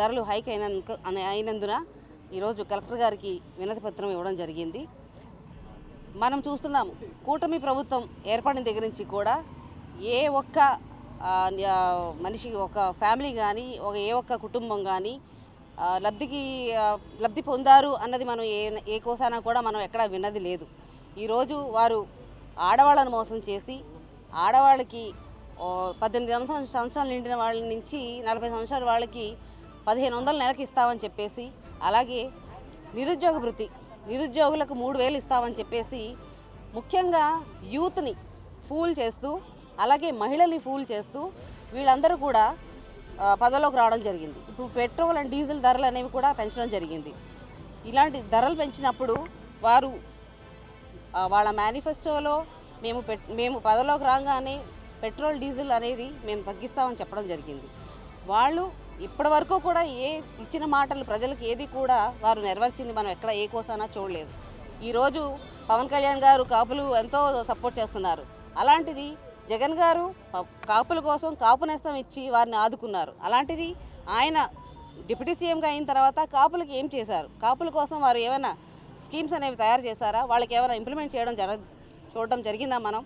ధరలు హైక్ అయినందున ఈరోజు కలెక్టర్ గారికి వినతి పత్రం ఇవ్వడం జరిగింది. మనం చూస్తున్నాం, కూటమి ప్రభుత్వం ఏర్పడిన దగ్గర నుంచి కూడా ఏ ఒక్క మనిషి, ఒక ఫ్యామిలీ కానీ, ఏ ఒక్క కుటుంబం కానీ లబ్ధి పొందారు అన్నది మనం ఏ కోసానా కూడా మనం ఎక్కడా విన్నది లేదు. ఈరోజు వారు ఆడవాళ్ళను మోసం చేసి, ఆడవాళ్ళకి 18 సంవత్సరాలు నిండిన వాళ్ళ నుంచి 40 సంవత్సరాల వాళ్ళకి 1500 నెలకి ఇస్తామని చెప్పేసి, అలాగే నిరుద్యోగ భృతి నిరుద్యోగులకు 3000 ఇస్తామని చెప్పేసి, ముఖ్యంగా యూత్ని ఫూల్ చేస్తూ, అలాగే మహిళల్ని ఫూల్ చేస్తూ వీళ్ళందరూ కూడా పదవిలోకి రావడం జరిగింది. ఇప్పుడు పెట్రోల్ అండ్ డీజిల్ ధరలు అనేవి కూడా పెంచడం జరిగింది. ఇలాంటి ధరలు పెంచినప్పుడు వారు వాళ్ళ మేనిఫెస్టోలో మేము పదవిలోకి రాగానే పెట్రోల్ డీజిల్ అనేది మేము తగ్గిస్తామని చెప్పడం జరిగింది. వాళ్ళు ఇప్పటి వరకు కూడా ఇచ్చిన మాటలు ప్రజలకు ఏది కూడా వారు నెరవేర్చింది మనం ఎక్కడ ఏ కోసానా చూడలేదు. ఈరోజు పవన్ కళ్యాణ్ గారు కాపులు ఎంతో సపోర్ట్ చేస్తున్నారు. అలాంటిది జగన్ గారు కాపుల కోసం కాపు నేస్తం ఇచ్చి వారిని ఆదుకున్నారు. అలాంటిది ఆయన డిప్యూటీ సీఎంగా అయిన తర్వాత కాపులకు ఏం చేశారు? కాపుల కోసం వారు ఏమైనా స్కీమ్స్ అనేవి తయారు చేశారా? వాళ్ళకి ఏమైనా ఇంప్లిమెంట్ చూడడం జరిగిందా మనం?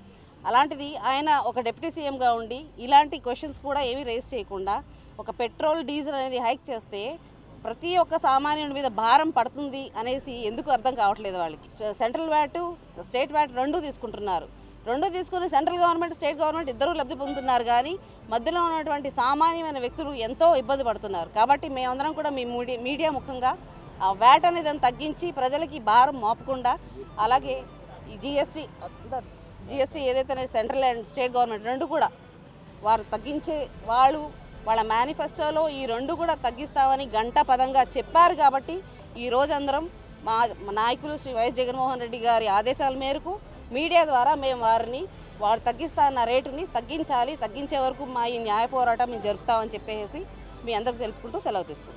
అలాంటిది ఆయన ఒక డిప్యూటీ సీఎంగా ఉండి ఇలాంటి క్వశ్చన్స్ కూడా ఏమీ రేస్ చేయకుండా ఒక పెట్రోల్ డీజిల్ అనేది హైక్ చేస్తే ప్రతి ఒక్క సామాన్యుడి మీద భారం పడుతుంది అనేసి ఎందుకు అర్థం కావట్లేదు వాళ్ళకి. సెంట్రల్ వ్యాట్, స్టేట్ వ్యాట్ రెండూ తీసుకుంటున్నారు. రెండు తీసుకుని సెంట్రల్ గవర్నమెంట్, స్టేట్ గవర్నమెంట్ ఇద్దరూ లబ్ధి పొందుతున్నారు. కానీ మధ్యలో ఉన్నటువంటి సామాన్యమైన వ్యక్తులు ఎంతో ఇబ్బంది పడుతున్నారు. కాబట్టి మేమందరం కూడా మీ మీడియా ముఖంగా ఆ వ్యాట్ అనేది తగ్గించి ప్రజలకి భారం మోపకుండా, అలాగే ఈ జిఎస్టీ ఏదైతే సెంట్రల్ అండ్ స్టేట్ గవర్నమెంట్ రెండు కూడా వారు తగ్గించే వాళ్ళ మేనిఫెస్టోలో ఈ రెండు కూడా తగ్గిస్తామని గంటాపదంగా చెప్పారు. కాబట్టి ఈరోజు అందరం మా నాయకులు శ్రీ వైఎస్ జగన్మోహన్ రెడ్డి గారి ఆదేశాల మేరకు మీడియా ద్వారా మేము వారు తగ్గిస్తా అన్న రేటుని తగ్గించాలి, తగ్గించే వరకు మా ఈ న్యాయ పోరాటం మేము జరుపుతామని చెప్పేసి మీ అందరికి తెలుపుకుంటూ సెలవు తీసుకుంటాం.